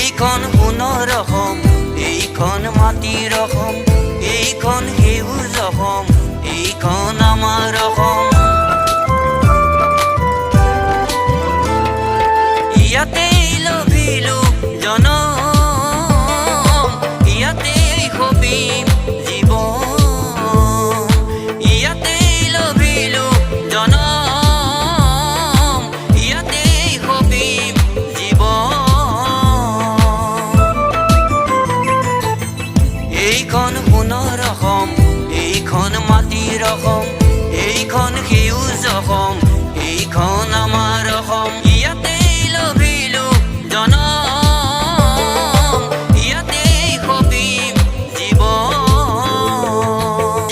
এইখন সোণৰ অসম, এইখন মাটিৰ অসম, এইখন সেউজ অসম, এইখন আমাৰ অসম। ইয়াতেই লভিলো জনম, ইয়াতেই সপিম জীৱন, ইয়াতেই লভিলো জনম, ইয়াতেই সপিম জীৱন। এইখন সোণৰ অসম, এইখন মাটিৰ অসম, এইখন সেউজ অসম, এইখন আমাৰ অসম। ইয়াতেই লভিলো জনম, ইয়াতেই সপিম জীৱন।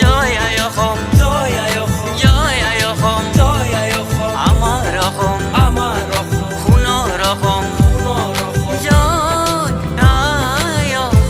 জয় আই অসম, জয় আই অসম, জয় আই অসম, জয় আই অসম, আমাৰ অসম, আমাৰ অসম, সোণৰ অসম, সোণৰ অসম, জয় আই অসম।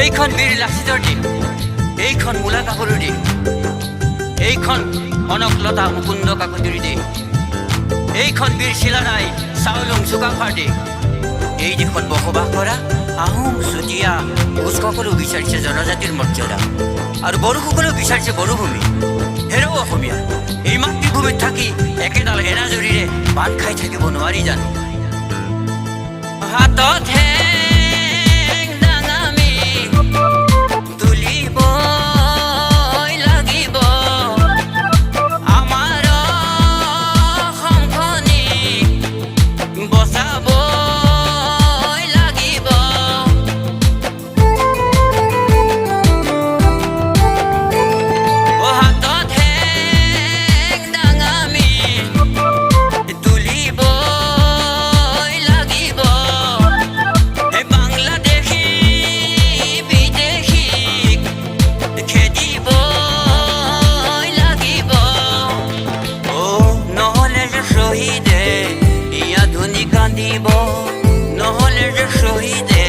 এইখন বীৰ লাচিতৰ দিন, এইখন মূলা কাপোৰৰ দিন, এইখন কনকলতা মুকুন্দ কাকতিৰ দিন, এইখন বীৰ চিলাৰায় চাউলুং চুকাফাৰ দিন। এই দেশত বসবাস কৰা আহোম চুতীয়া কোচসকলেও বিচাৰিছে জনজাতিৰ মৰ্যাদা, আৰু বড়োসকলেও বিচাৰিছে বড়োভূমি। হেৰৌ অসমীয়া, এই মাতৃভূমিত থাকি একেডাল এনাজৰীৰে পাত খাই থাকিব নোৱাৰি জানো? হাততহে নহলে যে শহীদে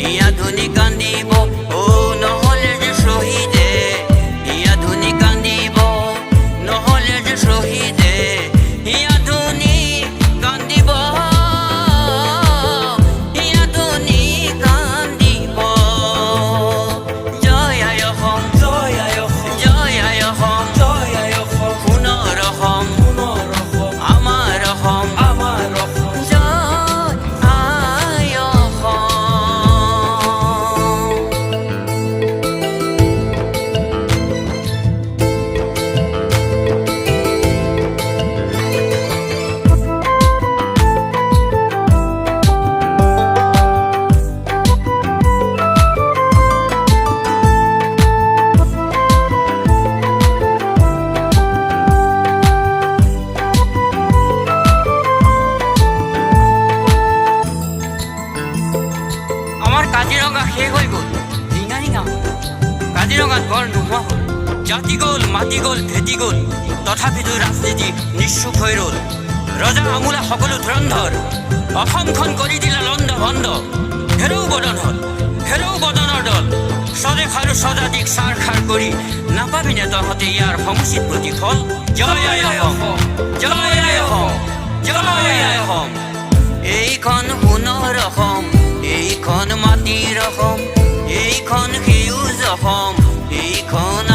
ইয়া ধুনি কান্দিব, ও নহলে যে শহীদে ইয়া ধুনি কান্দিব, নহলে যে শহীদে ইয়া ধুনি কান্দিব, ইয়া ধুনি কান্দিব। জয় আই অসম, জয় আই অসম, জয় আই অসম, জয় আই অসম, সোণৰ অসম, সোণৰ অসম, আমাৰ অসম, আমাৰ অসম। কাজিৰঙা শেষ হৈ গ'ল, ৰিঙা ৰিঙা কাজিৰঙাত গড় নোহোৱা হ'ল, জাতি গ'ল, মাটি গ'ল, ভেটি গ'ল, তথাপিতো ৰাজনীতি নিশ্চুপ হৈ ৰ'ল। ৰজা আমোলা সকলো ধুৰন্ধৰ, অসমখন কৰি দিলে লণ্ড ভণ্ড। হেৰৌ বদন হ'ল, হেৰৌ বদনৰ দল, স্বদেশ আৰু স্বজাতিক চাৰ খাৰ কৰি নাপাবিনে তহঁতে ইয়াৰ সমুচিত প্ৰতিফল। জয় আই অসম, জয় আই অসম, জয় আই অসম। এইখন সোণৰ অসম, এইখন মাটিৰ অসম, এইখন সেউজ অসম, এইখন